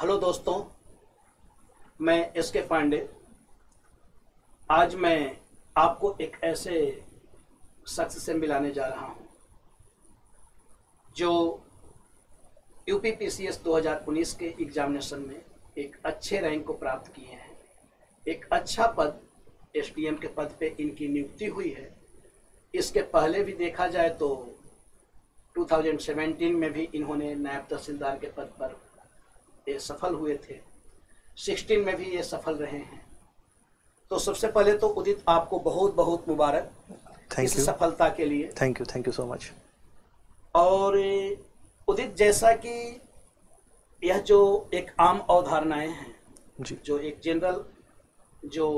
Hello दोस्तों, मैं S के पांडे। आज मैं आपको एक ऐसे शख्स से मिलाने जा रहा हूं जो यूपीपीसीएस 2019 के एग्जामिनेशन में एक अच्छे रैंक को प्राप्त किए हैं। एक अच्छा पद एसडीएम के पद पे इनकी नियुक्ति हुई है। इसके पहले भी देखा जाए तो 2017 में भी इन्होंने नायब तहसीलदार के पद पर ये सफल हुए थे। 16 में भी ये सफल रहे हैं। तो सबसे पहले तो उदित, आपको बहुत बहुत मुबारक इस सफलता के लिए। Thank you so much. और उदित, जैसा कि यह जो एक आम अवधारणाएं हैं जी, जो एक जनरल जो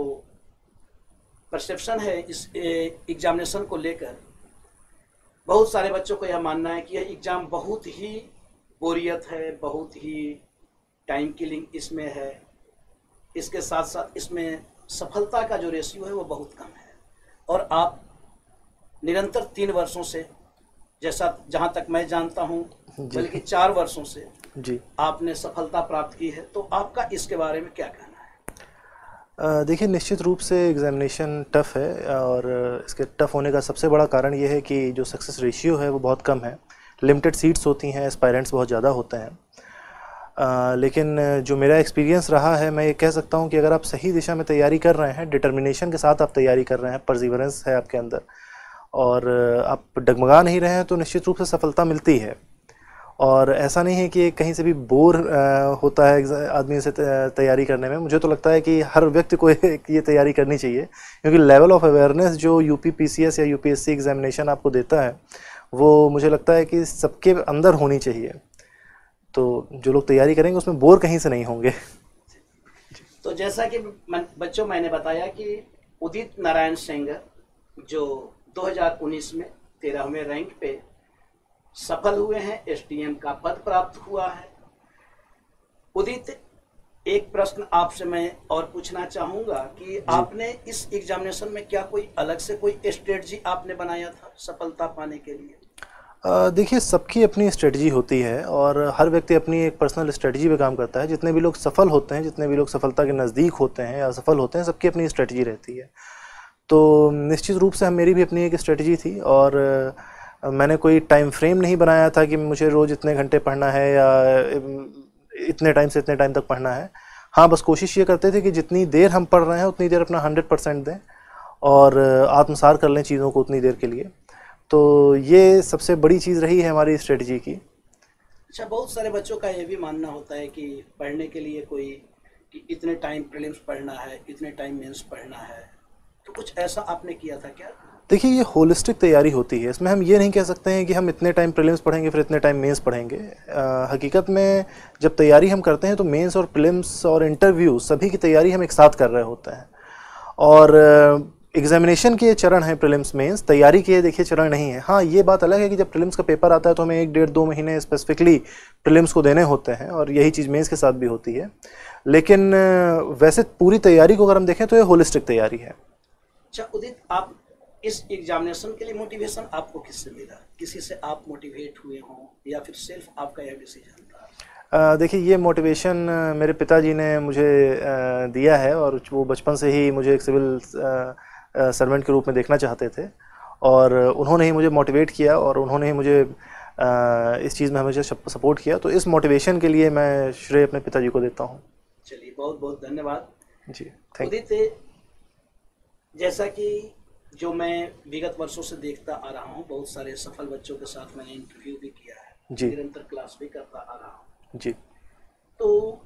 परसेप्शन है इस एग्जामिनेशन को लेकर, बहुत सारे बच्चों को यह मानना है कि यह एग्ज़ाम बहुत ही बोरियत है, बहुत ही टाइम किलिंग इसमें है। इसके साथ साथ इसमें सफलता का जो रेशियो है वो बहुत कम है। और आप निरंतर 3 वर्षों से, जैसा जहाँ तक मैं जानता हूँ, बल्कि 4 वर्षों से जी आपने सफलता प्राप्त की है। तो आपका इसके बारे में क्या कहना है? देखिए, निश्चित रूप से एग्जामिनेशन टफ़ है और इसके टफ़ होने का सबसे बड़ा कारण ये है कि जो सक्सेस रेशियो है वो बहुत कम है। लिमिटेड सीट्स होती हैं, एस्पायरेंट्स बहुत ज़्यादा होते हैं। लेकिन जो मेरा एक्सपीरियंस रहा है, मैं ये कह सकता हूँ कि अगर आप सही दिशा में तैयारी कर रहे हैं, डिटर्मिनेशन के साथ आप तैयारी कर रहे हैं, परसिवरेंस है आपके अंदर और आप डगमगा नहीं रहे हैं, तो निश्चित रूप से सफलता मिलती है। और ऐसा नहीं है कि कहीं से भी बोर होता है आदमी से तैयारी करने में। मुझे तो लगता है कि हर व्यक्ति को ये तैयारी करनी चाहिए, क्योंकि लेवल ऑफ अवेयरनेस जो यूपीपीसीएस या यूपीएससी एग्जामिनेशन आपको देता है वो मुझे लगता है कि सबके अंदर होनी चाहिए। तो जो लोग तैयारी करेंगे उसमें बोर कहीं से नहीं होंगे। तो जैसा कि बच्चों मैंने बताया कि उदित नारायण सिंह जो 2019 में 13वें रैंक पे सफल हुए हैं, एसडीएम का पद प्राप्त हुआ है। उदित, एक प्रश्न आपसे मैं और पूछना चाहूँगा कि आपने इस एग्जामिनेशन में क्या कोई अलग से कोई स्ट्रेटजी आपने बनाया था सफलता पाने के लिए? देखिए, सबकी अपनी स्ट्रेटजी होती है और हर व्यक्ति अपनी एक पर्सनल स्ट्रेटजी पे काम करता है। जितने भी लोग सफल होते हैं, जितने भी लोग सफलता के नज़दीक होते हैं या सफल होते हैं, सबकी अपनी स्ट्रेटजी रहती है। तो निश्चित रूप से मेरी भी अपनी एक स्ट्रेटजी थी और मैंने कोई टाइम फ्रेम नहीं बनाया था कि मुझे रोज़ इतने घंटे पढ़ना है या इतने टाइम से इतने टाइम तक पढ़ना है। हाँ, बस कोशिश ये करते थे कि जितनी देर हम पढ़ रहे हैं उतनी देर अपना 100% दें और आत्मसात कर लें चीज़ों को उतनी देर के लिए। तो ये सबसे बड़ी चीज़ रही है हमारी स्ट्रेटजी की। अच्छा, बहुत सारे बच्चों का ये भी मानना होता है कि पढ़ने के लिए कि इतने टाइम प्रीलिम्स पढ़ना है, इतने टाइम मेंस पढ़ना है। तो कुछ ऐसा आपने किया था क्या? देखिए, ये होलिस्टिक तैयारी होती है। इसमें हम ये नहीं कह सकते हैं कि हम इतने टाइम प्रीलिम्स पढ़ेंगे फिर इतने टाइम मेंस पढ़ेंगे। हकीकत में जब तैयारी हम करते हैं तो मेंस और प्रीलिम्स और इंटरव्यू सभी की तैयारी हम एक साथ कर रहे होते हैं। और एग्जामिनेशन के चरण हैं प्रीलिम्स मेंस, तैयारी के देखिए चरण नहीं है। हाँ, ये बात अलग है कि जब प्रीलिम्स का पेपर आता है तो हमें 1 डेढ़ 2 महीने स्पेसिफिकली प्रीलिम्स को देने होते हैं और यही चीज़ मेंस के साथ भी होती है। लेकिन वैसे पूरी तैयारी को अगर हम देखें तो ये होलिस्टिक तैयारी है। अच्छा उदित, आप इस एग्जामिनेशन के लिए मोटिवेशन आपको किससे मिला? किसी से आप मोटिवेट हुए हों या फिर सेल्फ आपका यह डिसीजन था? देखिए, ये मोटिवेशन मेरे पिताजी ने मुझे दिया है और वो बचपन से ही मुझे एक सिविल सर्वेंट के रूप में देखना चाहते थे और उन्होंने ही मुझे मोटिवेट किया और उन्होंने ही मुझे इस चीज़ में हमेशा सपोर्ट किया। तो इस मोटिवेशन के लिए मैं श्रेय अपने पिताजी को देता हूँ। चलिए, बहुत बहुत धन्यवाद जी, थैंक यू। उदित, जैसा कि जो मैं विगत वर्षों से देखता आ रहा हूँ, बहुत सारे सफल बच्चों के साथ मैंने इंटरव्यू भी किया है, निरंतर क्लास भी करता आ रहा हूँ जी। तो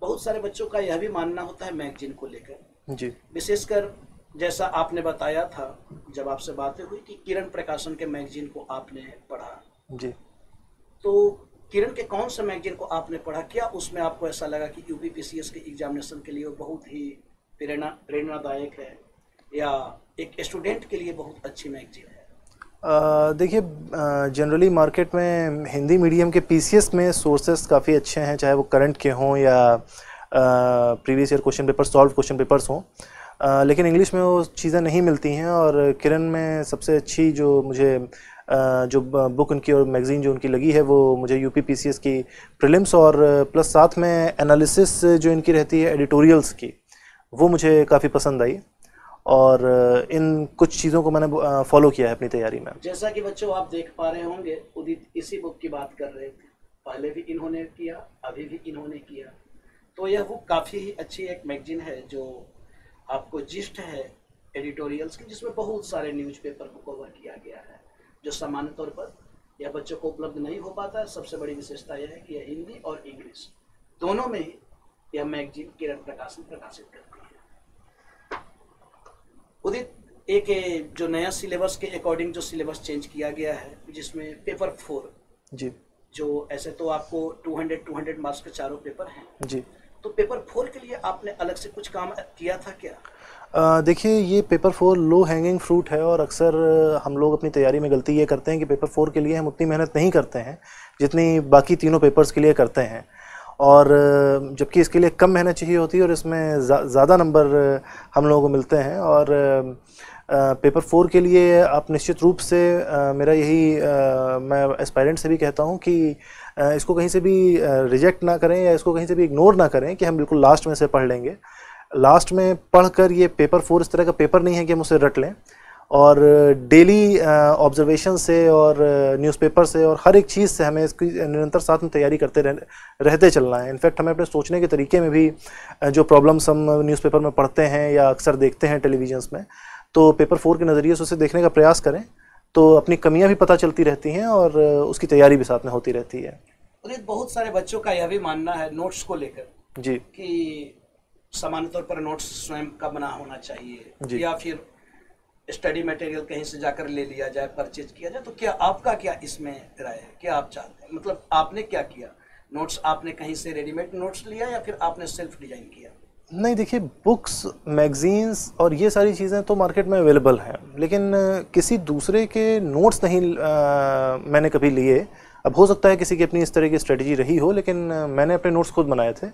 बहुत सारे बच्चों का यह भी मानना होता है मैगजीन को लेकर जी, विशेषकर जैसा आपने बताया था जब आपसे बातें हुई कि किरण प्रकाशन के मैगजीन को आपने पढ़ा। जी। तो किरण के कौन से मैगजीन को आपने पढ़ा? क्या उसमें आपको ऐसा लगा कि यूपीपीसीएस के एग्जामिनेशन के लिए वो बहुत ही प्रेरणादायक है या एक स्टूडेंट के लिए बहुत अच्छी मैगजीन है? देखिए, जनरली मार्केट में हिंदी मीडियम के पीसीएस में सोर्सेस काफ़ी अच्छे हैं, चाहे वो करंट के हों या previous year question paper solve question papers हों। लेकिन इंग्लिश में वो चीज़ें नहीं मिलती हैं और किरण में सबसे अच्छी जो मुझे जो बुक उनकी और मैगज़ीन जो उनकी लगी है वो मुझे यूपी पीसीएस की प्रीलिम्स और प्लस साथ में एनालिसिस जो इनकी रहती है एडिटोरियल्स की, वो मुझे काफ़ी पसंद आई और इन कुछ चीज़ों को मैंने फॉलो किया है अपनी तैयारी में। जैसा कि बच्चों आप देख पा रहे होंगे, उदित इसी बुक की बात कर रहे थे, पहले भी इन्होंने किया, अभी भी इन्होंने किया। तो यह बुक काफ़ी ही अच्छी एक मैगजीन है जो आपको जिस्ट है एडिटोरियल्स की, जिसमें बहुत सारे न्यूज़पेपर को कवर किया गया है, जो सामान्य तौर पर यह बच्चों को उपलब्ध नहीं हो पाता है। सबसे बड़ी विशेषता यह है कि यह हिंदी और इंग्लिश दोनों में ही यह मैगजीन किरण प्रकाशन प्रकाशित करती है। उदित, एक जो नया सिलेबस के अकॉर्डिंग जो सिलेबस चेंज किया गया है, जिसमें पेपर 4 जी, जो ऐसे तो आपको 200 मार्क्स के चारों पेपर हैं जी, तो पेपर 4 के लिए आपने अलग से कुछ काम किया था क्या? देखिए ये पेपर 4 लो हैंगिंग फ्रूट है और अक्सर हम लोग अपनी तैयारी में गलती ये करते हैं कि पेपर 4 के लिए हम उतनी मेहनत नहीं करते हैं जितनी बाकी तीनों पेपर्स के लिए करते हैं, और जबकि इसके लिए कम मेहनत चाहिए होती है और इसमें ज़्यादा नंबर हम लोगों को मिलते हैं। और पेपर 4 के लिए आप निश्चित रूप से मेरा यही मैं एस्पायरेंट से भी कहता हूँ कि इसको कहीं से भी रिजेक्ट ना करें या इसको कहीं से भी इग्नोर ना करें कि हम बिल्कुल लास्ट में से पढ़ लेंगे। लास्ट में पढ़कर ये पेपर 4 इस तरह का पेपर नहीं है कि हम उसे रट लें, और डेली ऑब्जर्वेशन से और न्यूज़पेपर से और हर एक चीज़ से हमें इसकी निरंतर साथ में तैयारी करते रहते चलना है। इनफैक्ट हमें अपने सोचने के तरीके में भी जो प्रॉब्लम्स हम न्यूज़पेपर में पढ़ते हैं या अक्सर देखते हैं टेलीविजन्स में, तो पेपर 4 के नज़रिए से उसे देखने का प्रयास करें तो अपनी कमियां भी पता चलती रहती हैं और उसकी तैयारी भी साथ में होती रहती है। बहुत सारे बच्चों का यह भी मानना है नोट्स को लेकर जी कि सामान्य तौर पर नोट्स स्वयं का बना होना चाहिए या फिर स्टडी मटेरियल कहीं से जाकर ले लिया जाए, परचेज किया जाए। तो क्या आपका क्या इसमें राय है, क्या आप चाहते हैं, मतलब आपने क्या किया? नोट्स आपने कहीं से रेडीमेड नोट्स लिया या फिर आपने सेल्फ डिजाइन किया? नहीं, देखिए बुक्स, मैगजीन्स और ये सारी चीज़ें तो मार्केट में अवेलेबल हैं, लेकिन किसी दूसरे के नोट्स नहीं मैंने कभी लिए। अब हो सकता है किसी की अपनी इस तरह की स्ट्रेटजी रही हो, लेकिन मैंने अपने नोट्स खुद बनाए थे।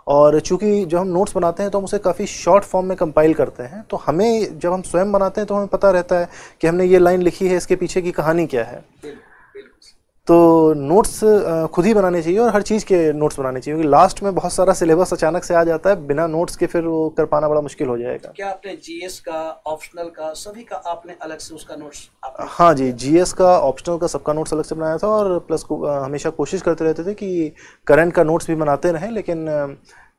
और चूंकि जब हम नोट्स बनाते हैं तो हम उसे काफ़ी शॉर्ट फॉर्म में कंपाइल करते हैं, तो हमें जब हम स्वयं बनाते हैं तो हमें पता रहता है कि हमने ये लाइन लिखी है, इसके पीछे की कहानी क्या है। तो नोट्स खुद ही बनाने चाहिए और हर चीज़ के नोट्स बनाने चाहिए, क्योंकि लास्ट में बहुत सारा सिलेबस अचानक से आ जाता है, बिना नोट्स के फिर वो कर पाना बड़ा मुश्किल हो जाएगा। क्या आपने जीएस का, ऑप्शनल का, सभी का आपने अलग से उसका नोट्स? हाँ जी, जीएस का, ऑप्शनल का, सबका नोट्स अलग से बनाया था, और प्लस हमेशा कोशिश करते रहते थे कि करंट का नोट्स भी बनाते रहें, लेकिन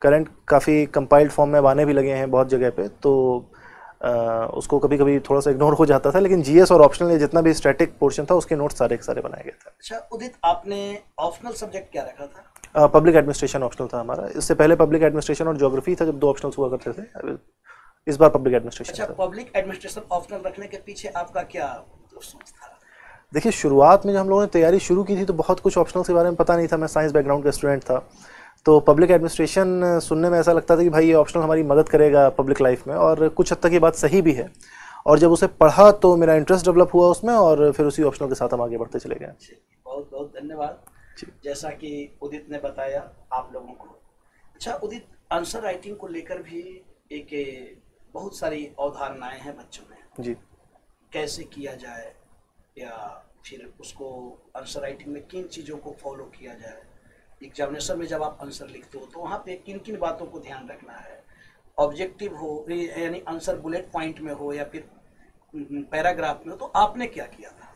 करंट काफ़ी कंपाइल्ड फॉर्म में आने भी लगे हैं बहुत जगह पे, तो उसको कभी कभी थोड़ा सा इग्नोर हो जाता था। लेकिन जीएस और ऑप्शनल ये जितना भी स्टैटिक पोर्शन था उसके नोट्स सारे के सारे बनाए गए थे। अच्छा उदित, आपने ऑप्शनल सब्जेक्ट क्या रखा था? पब्लिक एडमिनिस्ट्रेशन ऑप्शनल था हमारा। इससे पहले पब्लिक एडमिनिस्ट्रेशन और ज्योग्राफी था, जब 2 ऑप्शनल्स हुआ करते थे। इस बार पब्लिक एडमिनिस्ट्रेशन। अच्छा, पब्लिक एडमिनिस्ट्रेशन ऑप्शनल रखने के पीछे आपका क्या सोच था? देखिए, शुरुआत में जब हम लोगों ने तैयारी शुरू की थी तो बहुत कुछ ऑप्शनल्स के बारे में पता नहीं था। मैं साइंस बैकग्राउंड का स्टूडेंट था, तो पब्लिक एडमिनिस्ट्रेशन सुनने में ऐसा लगता था कि भाई ये ऑप्शनल हमारी मदद करेगा पब्लिक लाइफ में, और कुछ हद तक ये बात सही भी है। और जब उसे पढ़ा तो मेरा इंटरेस्ट डेवलप हुआ उसमें, और फिर उसी ऑप्शनल के साथ हम आगे बढ़ते चले गए। बहुत बहुत धन्यवाद, जैसा कि उदित ने बताया आप लोगों को। अच्छा उदित, आंसर राइटिंग को लेकर भी एक बहुत सारी अवधारणाएं हैं बच्चों में जी, कैसे किया जाए या फिर उसको आंसर राइटिंग में किन चीज़ों को फॉलो किया जाए। एग्जामिनेशन में जब आप आंसर लिखते हो तो वहाँ पे किन किन बातों को ध्यान रखना है, ऑब्जेक्टिव हो यानी आंसर बुलेट पॉइंट में हो या फिर पैराग्राफ में हो, तो आपने क्या किया था?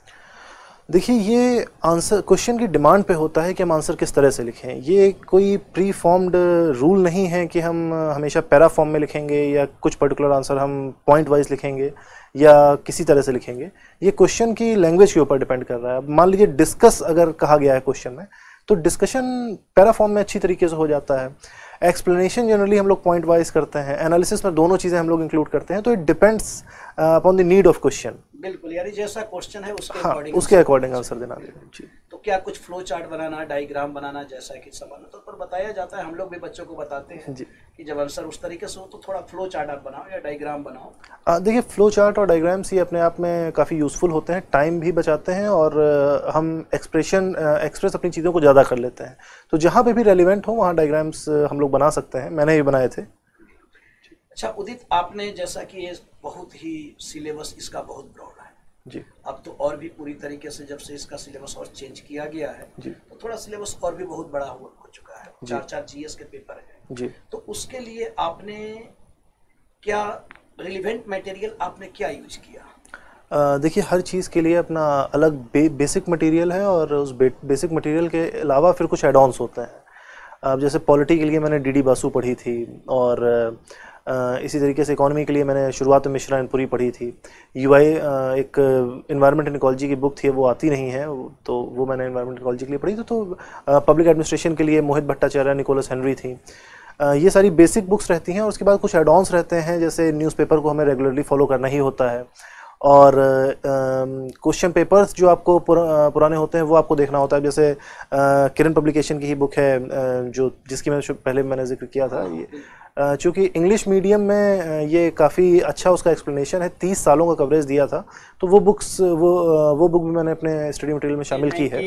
देखिए, ये आंसर क्वेश्चन की डिमांड पे होता है कि हम आंसर किस तरह से लिखें। ये कोई प्री फॉर्म्ड रूल नहीं है कि हम हमेशा पैरा फॉर्म में लिखेंगे या कुछ पर्टिकुलर आंसर हम पॉइंट वाइज लिखेंगे या किसी तरह से लिखेंगे। ये क्वेश्चन की लैंग्वेज के ऊपर डिपेंड कर रहा है। मान लीजिए डिस्कस अगर कहा गया है क्वेश्चन में, तो डिस्कशन पैरा फॉर्म में अच्छी तरीके से हो जाता है। एक्सप्लेनेशन जनरली हम लोग पॉइंट वाइज करते हैं, एनालिसिस में दोनों चीज़ें हम लोग इंक्लूड करते हैं। तो it depends upon the need of question. बिल्कुल, यानी जैसा क्वेश्चन है उसके अकॉर्डिंग आंसर देना जी। तो क्या कुछ फ्लो चार्ट बनाना, डायग्राम बनाना, जैसा कि सामान्य तौर पर बताया जाता है, हम लोग भी बच्चों को बताते हैं जी कि जब आंसर उस तरीके से हो तो थोड़ा फ्लो चार्ट आप बनाओ या डायग्राम बनाओ। देखिए, फ्लो चार्ट और डायग्राम्स ये अपने आप में काफ़ी यूज़फुल होते हैं, टाइम भी बचाते हैं और हम एक्सप्रेस अपनी चीज़ों को ज़्यादा कर लेते हैं। तो जहाँ पे भी रेलिवेंट हो वहाँ डायग्राम्स हम लोग बना सकते हैं। मैंने भी बनाए थे। अच्छा उदित, आपने जैसा कि ये बहुत ही सिलेबस इसका बहुत ब्रॉड है, जी। अब तो और भी पूरी तरीके से जब से इसका सिलेबस और चेंज किया गया है जी। तो थोड़ा सिलेबस और भी बहुत बड़ा हो चुका है, 4 जीएस के पेपर है जी। तो उसके लिए आपने क्या रिलेवेंट मटेरियल आपने क्या यूज किया? देखिए, हर चीज़ के लिए अपना अलग बेसिक मटेरियल है और उस बेसिक मटेरियल के अलावा फिर कुछ एड ऑन्स होते हैं। अब जैसे पॉलिटी के लिए मैंने डी बासु पढ़ी थी और इसी तरीके से इकोनॉमी के लिए मैंने शुरुआत में मिश्रा इनपुरी पढ़ी थी। यूआई एक इन्वायरमेंट एंड इकोलॉजी की बुक थी, वो आती नहीं है, तो वो मैंने इन्वायरमेंट इकोलॉजी के लिए पढ़ी थी। तो पब्लिक एडमिनिस्ट्रेशन के लिए मोहित भट्टाचार्य, निकोलस हेनरी थी। ये सारी बेसिक बुक्स रहती हैं और उसके बाद कुछ एड ऑन्स रहते हैं, जैसे न्यूज़पेपर को हमें रेगुलरली फॉलो करना ही होता है और क्वेश्चन पेपर्स जो आपको पुराने होते हैं वो आपको देखना होता है। जैसे किरण पब्लिकेशन की ही बुक है जो जिसकी पहले मैंने जिक्र किया था। ये चूँकि इंग्लिश मीडियम में ये काफ़ी अच्छा उसका एक्सप्लेनेशन है, 30 सालों का कवरेज दिया था, तो वो बुक्स वो बुक भी मैंने अपने स्टडी मटेरियल में शामिल की है।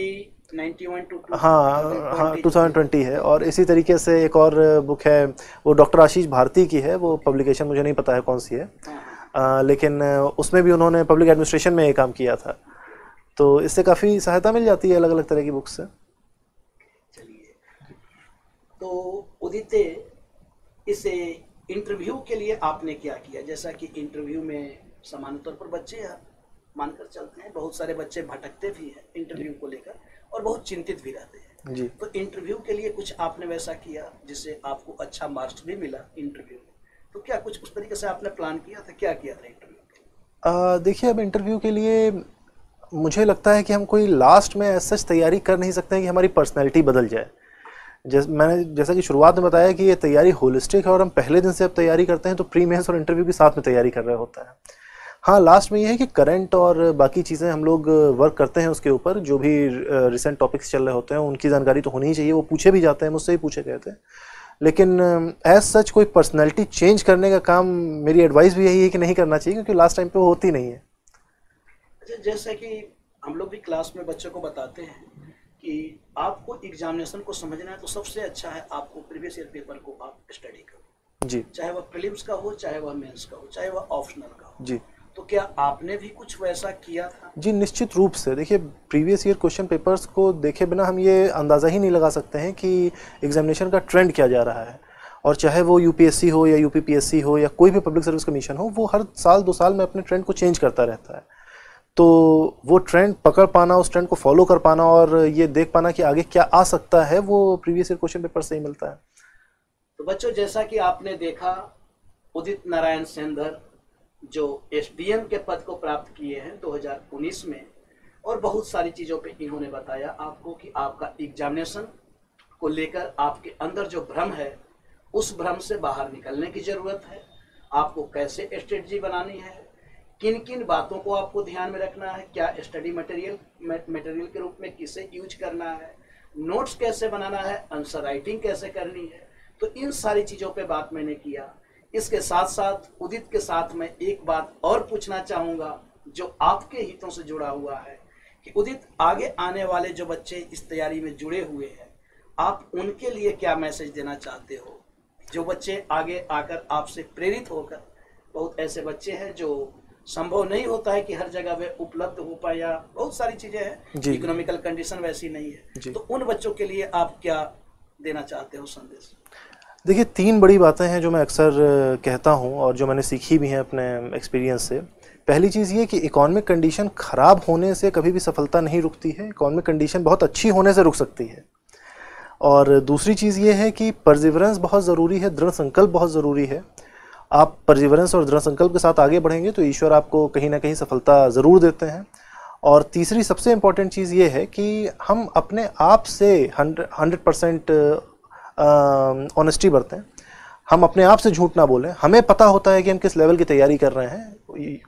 91 to हाँ 2020 है। और इसी तरीके से एक और बुक है, वो डॉक्टर आशीष भारती की है, वो पब्लिकेशन मुझे नहीं पता है कौन सी है, लेकिन उसमें भी उन्होंने पब्लिक एडमिनिस्ट्रेशन में ये काम किया था, तो इससे काफ़ी सहायता मिल जाती है अलग अलग तरह की बुक्स से। चलिए, तो उदित, इस इंटरव्यू के लिए आपने क्या किया? जैसा कि इंटरव्यू में सामान्य तौर पर बच्चे मानकर चलते हैं, बहुत सारे बच्चे भटकते भी हैं इंटरव्यू को लेकर और बहुत चिंतित भी रहते हैं जी। तो इंटरव्यू के लिए कुछ आपने वैसा किया जिससे आपको अच्छा मार्क्स भी मिला इंटरव्यू में? तो क्या कुछ उस तरीके से आपने प्लान किया था, क्या किया था इंटरव्यू के लिए? देखिए, अब इंटरव्यू के लिए मुझे लगता है कि हम कोई लास्ट में ऐसा तैयारी कर नहीं सकते हैं कि हमारी पर्सनैलिटी बदल जाए। जैसा कि शुरुआत में बताया कि ये तैयारी होलिस्टिक है और हम पहले दिन से अब तैयारी करते हैं, तो प्री मेंस और इंटरव्यू के साथ में तैयारी कर रहे होता है। हाँ, लास्ट में ये है कि करंट और बाकी चीज़ें हम लोग वर्क करते हैं उसके ऊपर, जो भी रिसेंट टॉपिक्स चल रहे होते हैं उनकी जानकारी तो होनी ही चाहिए, वो पूछे भी जाते हैं, मुझसे ही पूछे गए थे। लेकिन एज सच कोई पर्सनैलिटी चेंज करने का काम, मेरी एडवाइस भी यही है कि नहीं करना चाहिए, क्योंकि लास्ट टाइम पे वो होती नहीं है। अच्छा, जैसे कि हम लोग भी क्लास में बच्चों को बताते हैं कि आपको एग्जामिनेशन को समझना है तो सबसे अच्छा है आपको प्रीवियस ईयर पेपर को आप स्टडी करो जी। चाहे वह प्रीलिम्स का हो, चाहे वह मेंस का हो, चाहे वह ऑप्शनल का हो जी। तो क्या आपने भी कुछ वैसा किया था? जी, निश्चित रूप से। देखिए, प्रीवियस ईयर क्वेश्चन पेपर्स को देखे बिना हम ये अंदाज़ा ही नहीं लगा सकते हैं कि एग्जामिनेशन का ट्रेंड क्या जा रहा है, और चाहे वो यूपीएससी हो या यूपीपीएससी हो या कोई भी पब्लिक सर्विस कमीशन हो, वो हर साल 2 साल में अपने ट्रेंड को चेंज करता रहता है। तो वो ट्रेंड पकड़ पाना, उस ट्रेंड को फॉलो कर पाना और ये देख पाना कि आगे क्या आ सकता है, वो प्रीवियस ईयर क्वेश्चन पेपर से ही मिलता है। तो बच्चों, जैसा कि आपने देखा, उदित नारायण सेनधर जो एसडीएम के पद को प्राप्त किए हैं 2019 में, और बहुत सारी चीज़ों पे इन्होंने बताया आपको कि आपका एग्जामिनेशन को लेकर आपके अंदर जो भ्रम है, उस भ्रम से बाहर निकलने की ज़रूरत है। आपको कैसे स्ट्रेटजी बनानी है, किन किन बातों को आपको ध्यान में रखना है, क्या स्टडी मटेरियल के रूप में किसे यूज करना है, नोट्स कैसे बनाना है, आंसर राइटिंग कैसे करनी है। तो इन सारी चीज़ों पे बात मैंने किया। इसके साथ साथ उदित के साथ मैं एक बात और पूछना चाहूँगा जो आपके हितों से जुड़ा हुआ है कि उदित, आगे आने वाले जो बच्चे इस तैयारी में जुड़े हुए हैं, आप उनके लिए क्या मैसेज देना चाहते हो? जो बच्चे आगे आकर आपसे प्रेरित होकर, बहुत ऐसे बच्चे हैं जो संभव नहीं होता है कि हर जगह वे उपलब्ध हो पाए, या बहुत सारी चीज़ें हैं, इकोनॉमिकल कंडीशन वैसी नहीं है, तो उन बच्चों के लिए आप क्या देना चाहते हो संदेश? देखिए, 3 बड़ी बातें हैं जो मैं अक्सर कहता हूं और जो मैंने सीखी भी हैं अपने एक्सपीरियंस से। पहली चीज़ ये कि इकोनॉमिक कंडीशन ख़राब होने से कभी भी सफलता नहीं रुकती है, इकोनॉमिक कंडीशन बहुत अच्छी होने से रुक सकती है। और दूसरी चीज़ ये है कि परसिवरेंस बहुत ज़रूरी है, दृढ़ संकल्प बहुत ज़रूरी है। आप परसिवरेंस और दृढ़ संकल्प के साथ आगे बढ़ेंगे तो ईश्वर आपको कहीं ना कहीं सफलता ज़रूर देते हैं। और तीसरी सबसे इम्पॉर्टेंट चीज़ ये है कि हम अपने आप से 100% ऑनेस्टी बरतें, हम अपने आप से झूठ ना बोलें। हमें पता होता है कि हम किस लेवल की तैयारी कर रहे हैं,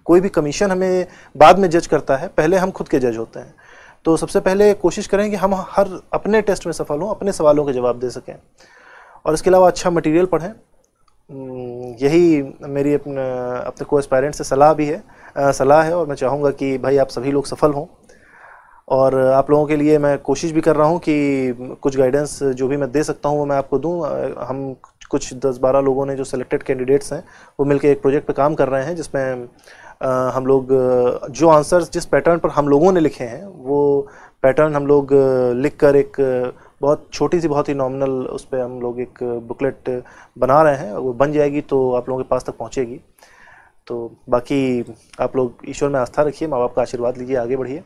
कोई भी कमीशन हमें बाद में जज करता है, पहले हम खुद के जज होते हैं। तो सबसे पहले कोशिश करें कि हम हर अपने टेस्ट में सफल हों, अपने सवालों के जवाब दे सकें, और इसके अलावा अच्छा मटेरियल पढ़ें। यही मेरी अपने को एस्पायरेंट से सलाह है, और मैं चाहूँगा कि भाई आप सभी लोग सफल हों। और आप लोगों के लिए मैं कोशिश भी कर रहा हूँ कि कुछ गाइडेंस जो भी मैं दे सकता हूँ वो मैं आपको दूँ। हम कुछ 10-12 लोगों ने जो सिलेक्टेड कैंडिडेट्स हैं वो मिलकर एक प्रोजेक्ट पे काम कर रहे हैं, जिसमें हम लोग जो आंसर्स जिस पैटर्न पर हम लोगों ने लिखे हैं वो पैटर्न हम लोग लिख कर एक बहुत छोटी सी, बहुत ही नॉमिनल उस पर हम लोग एक बुकलेट बना रहे हैं। वो बन जाएगी तो आप लोगों के पास तक पहुंचेगी। तो बाकी आप लोग ईश्वर में आस्था रखिए, माँ बाप का आशीर्वाद लीजिए, आगे बढ़िए,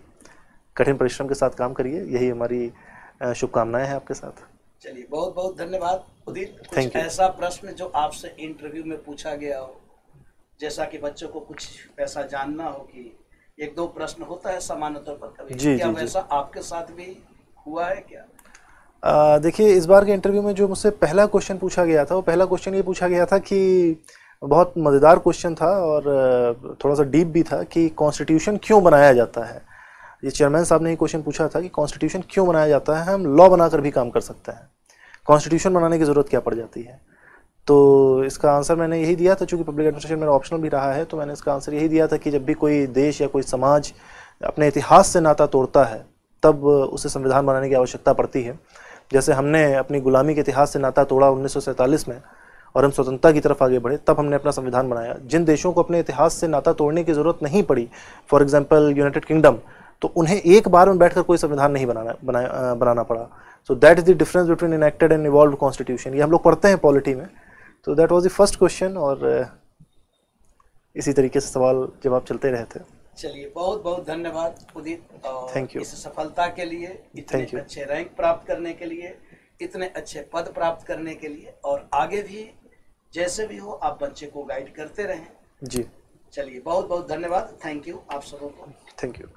कठिन परिश्रम के साथ काम करिए, यही हमारी शुभकामनाएं हैं आपके साथ। चलिए, बहुत बहुत धन्यवाद उदित। Thank कुछ you. ऐसा प्रश्न जो आपसे इंटरव्यू में पूछा गया हो, जैसा कि बच्चों को कुछ ऐसा जानना हो कि एक दो प्रश्न होता है सामान्य तौर पर कभी, जी, क्या जी, जी। वैसा आपके साथ भी हुआ है क्या? देखिए, इस बार के इंटरव्यू में जो मुझसे पहला क्वेश्चन पूछा गया था, वो पहला क्वेश्चन ये पूछा गया था कि बहुत मज़ेदार क्वेश्चन था और थोड़ा सा डीप भी था कि कॉन्स्टिट्यूशन क्यों बनाया जाता है। ये चेयरमैन साहब ने ये क्वेश्चन पूछा था कि कॉन्स्टिट्यूशन क्यों बनाया जाता है, हम लॉ बनाकर भी काम कर सकते हैं, कॉन्स्टिट्यूशन बनाने की ज़रूरत क्या पड़ जाती है। तो इसका आंसर मैंने यही दिया था, चूँकि पब्लिक एडमिनिस्ट्रेशन मेरा ऑप्शनल भी रहा है, तो मैंने इसका आंसर यही दिया था कि जब भी कोई देश या कोई समाज अपने इतिहास से नाता तोड़ता है तब उसे संविधान बनाने की आवश्यकता पड़ती है। जैसे हमने अपनी गुलामी के इतिहास से नाता तोड़ा 1947 में और हम स्वतंत्रता की तरफ आगे बढ़े, तब हमने अपना संविधान बनाया। जिन देशों को अपने इतिहास से नाता तोड़ने की ज़रूरत नहीं पड़ी, फॉर एग्जांपल यूनाइटेड किंगडम, तो उन्हें एक बार में बैठकर कोई संविधान नहीं बनाना पड़ा। So that is the difference between enacted and evolved constitution. ये हम लोग पढ़ते हैं पॉलिटी में। तो that was the first question और इसी तरीके से सवाल जवाब चलते रहे थे। चलिए, बहुत बहुत धन्यवाद उदित, और Thank you. इस सफलता के लिए, इतने Thank you. अच्छे रैंक प्राप्त करने के लिए, इतने अच्छे पद प्राप्त करने के लिए, और आगे भी जैसे भी हो आप बच्चे को गाइड करते रहें। जी, चलिए, बहुत बहुत धन्यवाद। थैंक यू आप सबों को। Thank you.